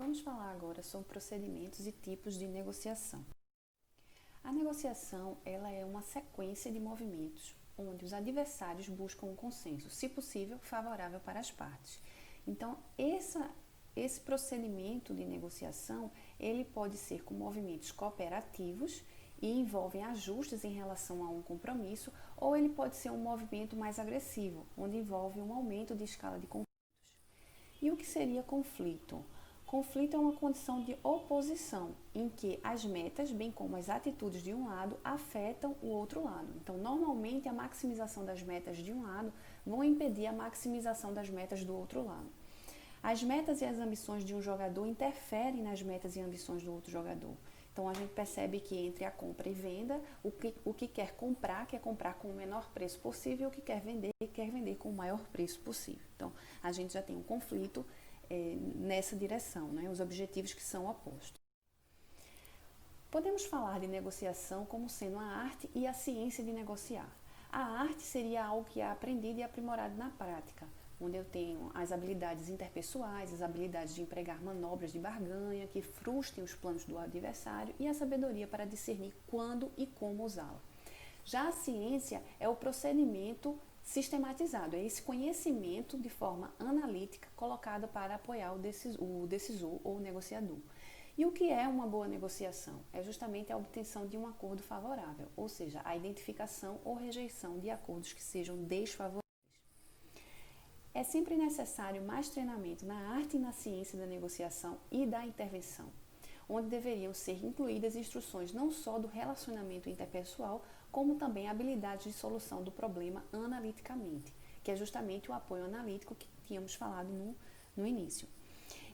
Vamos falar agora sobre procedimentos e tipos de negociação. A negociação, ela é uma sequência de movimentos onde os adversários buscam um consenso, se possível, favorável para as partes. Então, esse procedimento de negociação, ele pode ser com movimentos cooperativos e envolvem ajustes em relação a um compromisso, ou ele pode ser um movimento mais agressivo, onde envolve um aumento de escala de conflitos. E o que seria conflito? Conflito é uma condição de oposição, em que as metas, bem como as atitudes de um lado, afetam o outro lado. Então, normalmente, a maximização das metas de um lado vão impedir a maximização das metas do outro lado. As metas e as ambições de um jogador interferem nas metas e ambições do outro jogador. Então, a gente percebe que entre a compra e venda, o que quer comprar com o menor preço possível, e o que quer vender com o maior preço possível. Então, a gente já tem um conflito nessa direção, né? Os objetivos que são opostos. Podemos falar de negociação como sendo a arte e a ciência de negociar. A arte seria algo que é aprendido e aprimorado na prática, onde eu tenho as habilidades interpessoais, as habilidades de empregar manobras de barganha que frustrem os planos do adversário e a sabedoria para discernir quando e como usá-la. Já a ciência é o procedimento sistematizado, é esse conhecimento de forma analítica colocado para apoiar o decisor ou o negociador. E o que é uma boa negociação? É justamente a obtenção de um acordo favorável, ou seja, a identificação ou rejeição de acordos que sejam desfavoráveis. É sempre necessário mais treinamento na arte e na ciência da negociação e da intervenção, onde deveriam ser incluídas instruções não só do relacionamento interpessoal, como também habilidades de solução do problema analiticamente, que é justamente o apoio analítico que tínhamos falado no início.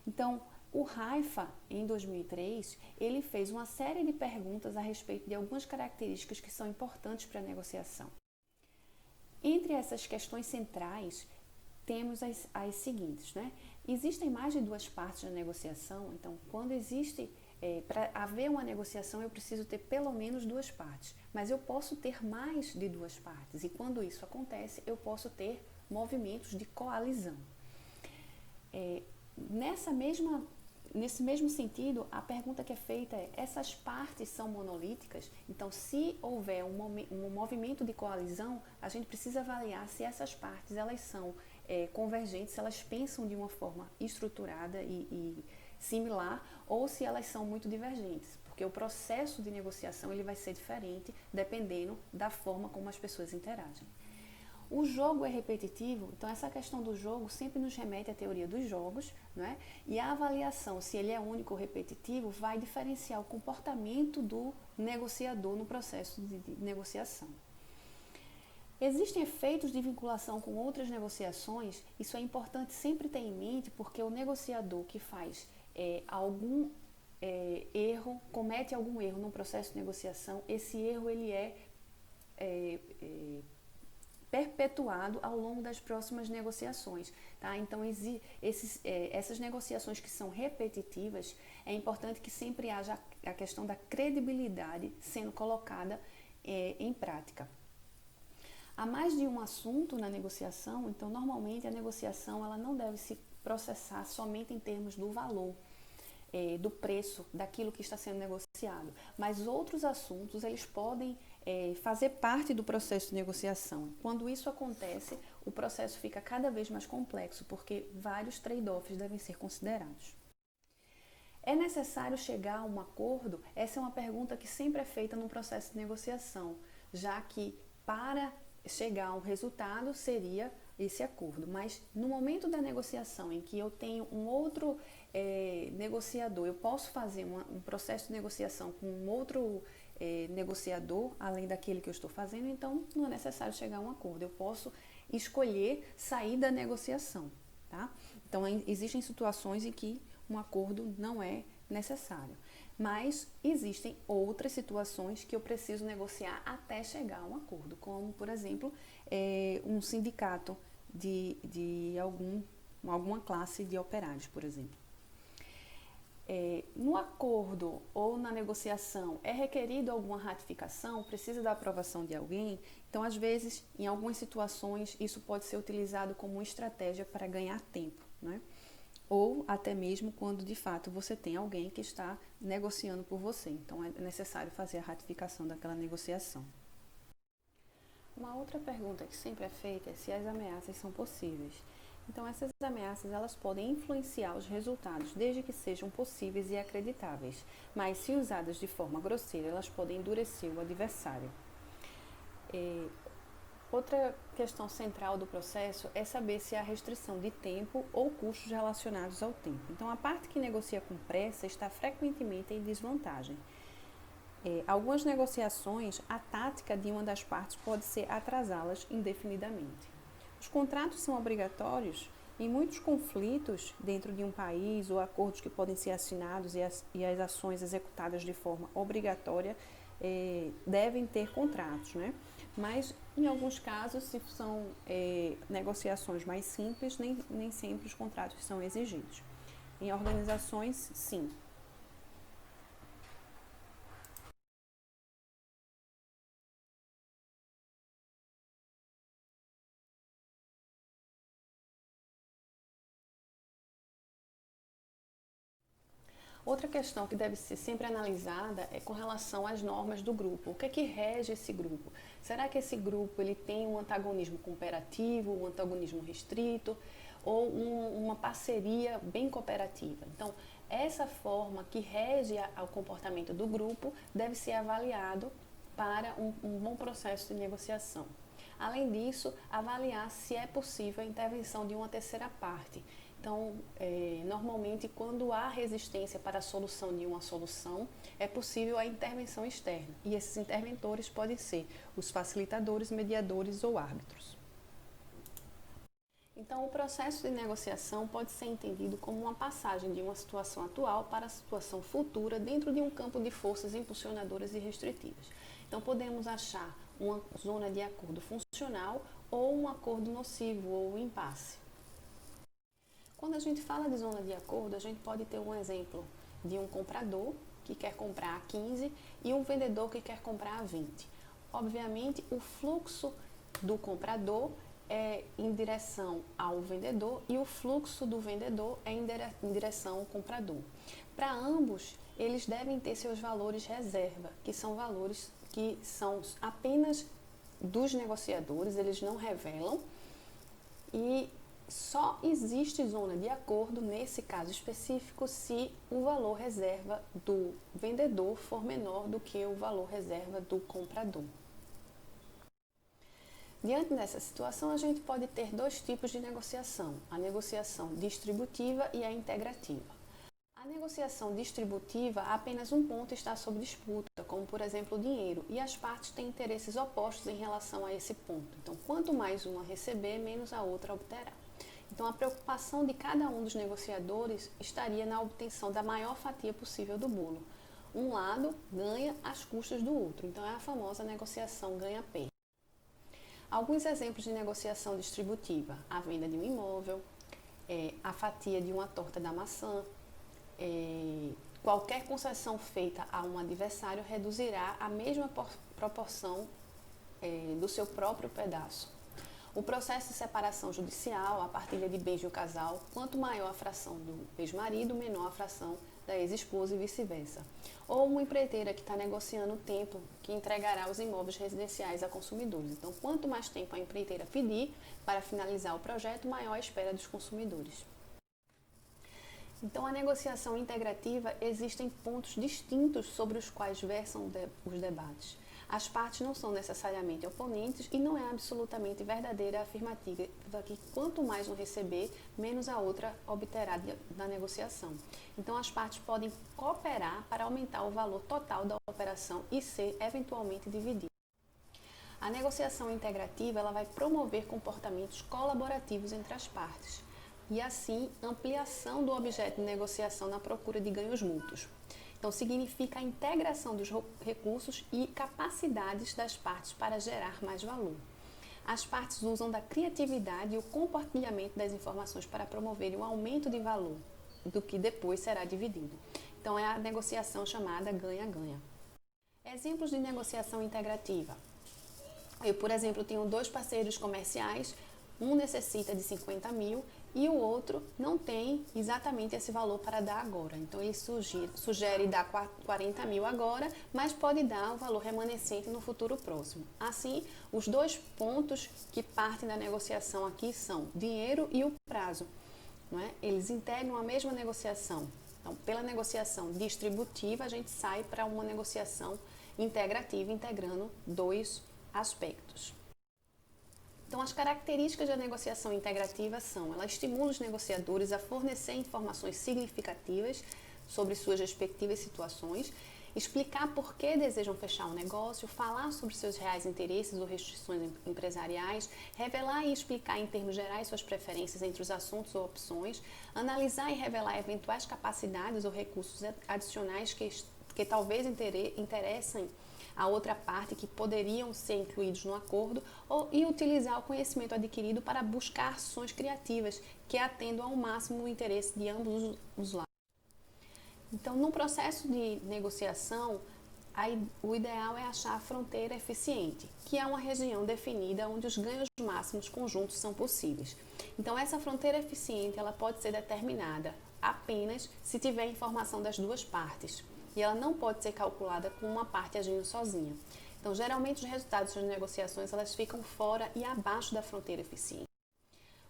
Então, o Haifa, em 2003, ele fez uma série de perguntas a respeito de algumas características que são importantes para a negociação. Entre essas questões centrais, temos as seguintes, né? Existem mais de duas partes na negociação, então quando existe, para haver uma negociação eu preciso ter pelo menos duas partes, mas eu posso ter mais de duas partes e quando isso acontece eu posso ter movimentos de coalizão. Nesse mesmo sentido, a pergunta que é feita é: essas partes são monolíticas? Então, se houver um movimento de coalizão, a gente precisa avaliar se essas partes elas são convergentes, se elas pensam de uma forma estruturada e similar, ou se elas são muito divergentes, porque o processo de negociação ele vai ser diferente dependendo da forma como as pessoas interagem. O jogo é repetitivo, então essa questão do jogo sempre nos remete à teoria dos jogos, né? E a avaliação, se ele é único ou repetitivo, vai diferenciar o comportamento do negociador no processo de negociação. Existem efeitos de vinculação com outras negociações, isso é importante sempre ter em mente, porque o negociador que faz comete algum erro no processo de negociação, esse erro ele é perpetuado ao longo das próximas negociações. Tá? Então, essas negociações que são repetitivas, é importante que sempre haja a questão da credibilidade sendo colocada em prática. Há mais de um assunto na negociação, então normalmente a negociação ela não deve se processar somente em termos do valor, do preço daquilo que está sendo negociado, mas outros assuntos eles podem fazer parte do processo de negociação. Quando isso acontece, o processo fica cada vez mais complexo, porque vários trade-offs devem ser considerados. É necessário chegar a um acordo? Essa é uma pergunta que sempre é feita no processo de negociação, já que para chegar a um resultado seria esse acordo, mas no momento da negociação em que eu tenho um outro negociador, eu posso fazer um processo de negociação com um outro negociador, além daquele que eu estou fazendo, então não é necessário chegar a um acordo, eu posso escolher sair da negociação, tá? Então existem situações em que um acordo não é necessário, mas existem outras situações que eu preciso negociar até chegar a um acordo, como por exemplo um sindicato de alguma classe de operários, por exemplo. No acordo ou na negociação é requerido alguma ratificação, precisa da aprovação de alguém, então às vezes em algumas situações isso pode ser utilizado como uma estratégia para ganhar tempo, né? ou até mesmo quando de fato você tem alguém que está negociando por você. Então é necessário fazer a ratificação daquela negociação. Uma outra pergunta que sempre é feita é se as ameaças são possíveis. Então essas ameaças elas podem influenciar os resultados desde que sejam possíveis e acreditáveis, mas se usadas de forma grosseira elas podem endurecer o adversário. Outra questão central do processo é saber se há restrição de tempo ou custos relacionados ao tempo. Então, a parte que negocia com pressa está frequentemente em desvantagem. Algumas negociações, a tática de uma das partes pode ser atrasá-las indefinidamente. Os contratos são obrigatórios em muitos conflitos dentro de um país ou acordos que podem ser assinados e as ações executadas de forma obrigatória devem ter contratos, né? Mas, em alguns casos, se são negociações mais simples, nem sempre os contratos são exigidos. Em organizações, sim. Outra questão que deve ser sempre analisada é com relação às normas do grupo. O que é que rege esse grupo? Será que esse grupo ele tem um antagonismo cooperativo, um antagonismo restrito ou uma parceria bem cooperativa? Então, essa forma que rege o comportamento do grupo deve ser avaliado para um bom processo de negociação. Além disso, avaliar se é possível a intervenção de uma terceira parte. Então, normalmente, quando há resistência para a solução de uma solução, é possível a intervenção externa. E esses interventores podem ser os facilitadores, mediadores ou árbitros. Então, o processo de negociação pode ser entendido como uma passagem de uma situação atual para a situação futura dentro de um campo de forças impulsionadoras e restritivas. Então, podemos achar uma zona de acordo funcional ou um acordo nocivo ou impasse. Quando a gente fala de zona de acordo, a gente pode ter um exemplo de um comprador que quer comprar a 15 e um vendedor que quer comprar a 20. Obviamente, o fluxo do comprador é em direção ao vendedor e o fluxo do vendedor é em direção ao comprador. Para ambos, eles devem ter seus valores reserva, que são valores que são apenas dos negociadores, eles não revelam e só existe zona de acordo nesse caso específico se o valor reserva do vendedor for menor do que o valor reserva do comprador. Diante dessa situação, a gente pode ter dois tipos de negociação, a negociação distributiva e a integrativa. A negociação distributiva, apenas um ponto está sob disputa, como por exemplo o dinheiro, e as partes têm interesses opostos em relação a esse ponto. Então, quanto mais uma receber, menos a outra obterá. Então, a preocupação de cada um dos negociadores estaria na obtenção da maior fatia possível do bolo. Um lado ganha às custas do outro, então é a famosa negociação ganha-perde. Alguns exemplos de negociação distributiva: a venda de um imóvel, a fatia de uma torta da maçã, qualquer concessão feita a um adversário reduzirá a mesma proporção do seu próprio pedaço. O processo de separação judicial, a partilha de bens do casal, quanto maior a fração do ex-marido, menor a fração da ex-esposa e vice-versa. Ou uma empreiteira que está negociando o tempo que entregará os imóveis residenciais a consumidores. Então, quanto mais tempo a empreiteira pedir para finalizar o projeto, maior a espera dos consumidores. Então, a negociação integrativa existem pontos distintos sobre os quais versam os debates. As partes não são necessariamente oponentes e não é absolutamente verdadeira a afirmativa que quanto mais um receber, menos a outra obterá da negociação. Então, as partes podem cooperar para aumentar o valor total da operação e ser eventualmente dividida. A negociação integrativa ela vai promover comportamentos colaborativos entre as partes e, assim, ampliação do objeto de negociação na procura de ganhos mútuos. Então, significa a integração dos recursos e capacidades das partes para gerar mais valor. As partes usam da criatividade e o compartilhamento das informações para promover um aumento de valor do que depois será dividido. Então, é a negociação chamada ganha-ganha. Exemplos de negociação integrativa. Eu, por exemplo, tenho dois parceiros comerciais, um necessita de 50 mil e o outro não tem exatamente esse valor para dar agora. Então ele sugere dar 40 mil agora, mas pode dar o valor remanescente no futuro próximo. Assim, os dois pontos que partem da negociação aqui são dinheiro e o prazo. Não é? Eles integram a mesma negociação. Então, pela negociação distributiva, a gente sai para uma negociação integrativa, integrando dois aspectos. Então, as características da negociação integrativa são: ela estimula os negociadores a fornecer informações significativas sobre suas respectivas situações, explicar por que desejam fechar um negócio, falar sobre seus reais interesses ou restrições empresariais, revelar e explicar em termos gerais suas preferências entre os assuntos ou opções, analisar e revelar eventuais capacidades ou recursos adicionais que talvez interessem a outra parte, que poderiam ser incluídos no acordo, e utilizar o conhecimento adquirido para buscar ações criativas que atendam ao máximo o interesse de ambos os lados. Então, no processo de negociação, o ideal é achar a fronteira eficiente, que é uma região definida onde os ganhos máximos conjuntos são possíveis. Então, essa fronteira eficiente ela pode ser determinada apenas se tiver informação das duas partes, e ela não pode ser calculada com uma parte agindo sozinha. Então, geralmente, os resultados das negociações elas ficam fora e abaixo da fronteira eficiente.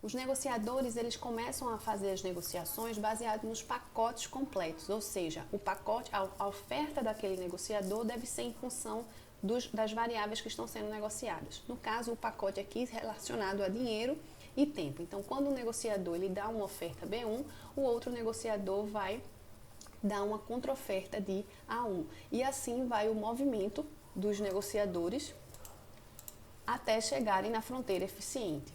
Os negociadores eles começam a fazer as negociações baseados nos pacotes completos, ou seja, o pacote, a oferta daquele negociador deve ser em função das variáveis que estão sendo negociadas. No caso, o pacote aqui relacionado a dinheiro e tempo. Então, quando o negociador ele dá uma oferta B1, o outro negociador vai dar uma contra-oferta de A1. E assim vai o movimento dos negociadores até chegarem na fronteira eficiente,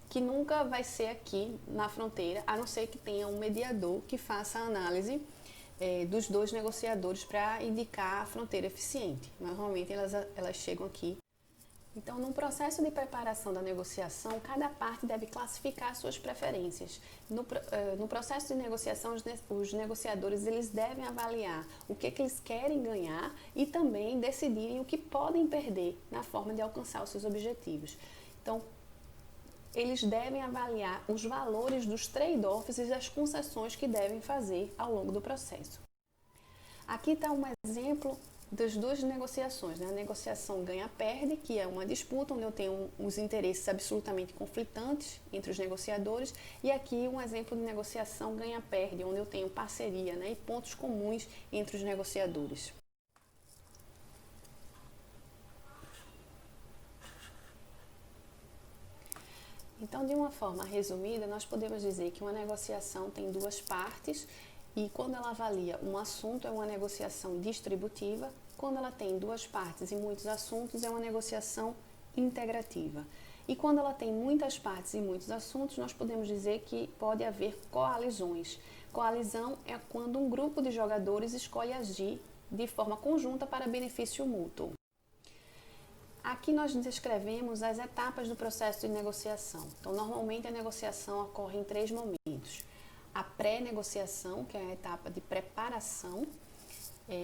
que nunca vai ser aqui na fronteira, a não ser que tenha um mediador que faça a análise dos dois negociadores para indicar a fronteira eficiente. Normalmente elas chegam aqui. Então, no processo de preparação da negociação, cada parte deve classificar suas preferências. No processo de negociação, os negociadores eles devem avaliar o que eles querem ganhar e também decidirem o que podem perder na forma de alcançar os seus objetivos. Então, eles devem avaliar os valores dos trade-offs e das concessões que devem fazer ao longo do processo. Aqui está um exemplo das duas negociações, né? A negociação ganha-perde, que é uma disputa onde eu tenho os interesses absolutamente conflitantes entre os negociadores, e aqui um exemplo de negociação ganha-perde, onde eu tenho parceria, né? E pontos comuns entre os negociadores. Então, de uma forma resumida, nós podemos dizer que uma negociação tem duas partes e quando ela avalia um assunto é uma negociação distributiva, quando ela tem duas partes e muitos assuntos é uma negociação integrativa. E quando ela tem muitas partes e muitos assuntos, nós podemos dizer que pode haver coalizões. Coalizão é quando um grupo de jogadores escolhe agir de forma conjunta para benefício mútuo. Aqui nós descrevemos as etapas do processo de negociação. Então, normalmente a negociação ocorre em 3 momentos. A pré-negociação, que é a etapa de preparação,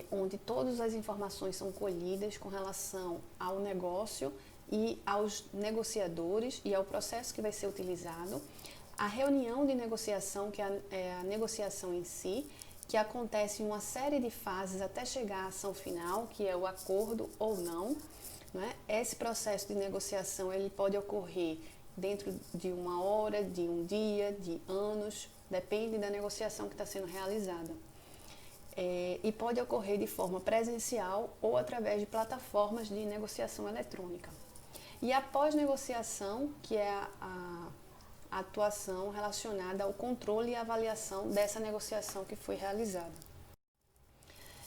onde todas as informações são colhidas com relação ao negócio e aos negociadores e ao processo que vai ser utilizado. A reunião de negociação, que é a negociação em si, que acontece em uma série de fases até chegar à ação final, que é o acordo ou não. Esse processo de negociação ele pode ocorrer dentro de uma hora, de um dia, de anos, depende da negociação que está sendo realizada. E pode ocorrer de forma presencial ou através de plataformas de negociação eletrônica. E a pós-negociação, que é a atuação relacionada ao controle e avaliação dessa negociação que foi realizada.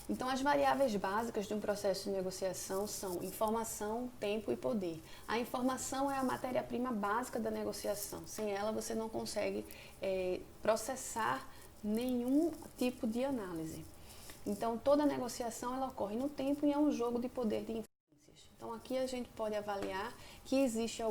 Então, as variáveis básicas de um processo de negociação são informação, tempo e poder. A informação é a matéria-prima básica da negociação. Sem ela, você não consegue processar nenhum tipo de análise. Então, toda negociação ela ocorre no tempo e é um jogo de poder de influências. Então, aqui a gente pode avaliar que existem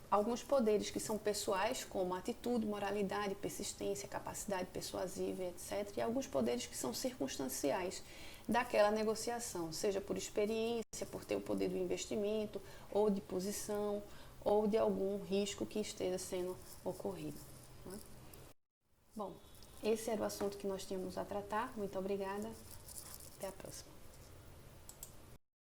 alguns poderes que são pessoais, como atitude, moralidade, persistência, capacidade persuasiva, etc. E alguns poderes que são circunstanciais daquela negociação, seja por experiência, por ter o poder do investimento, ou de posição, ou de algum risco que esteja sendo ocorrido. Né? Bom, esse era o assunto que nós tínhamos a tratar. Muito obrigada. Até a próxima.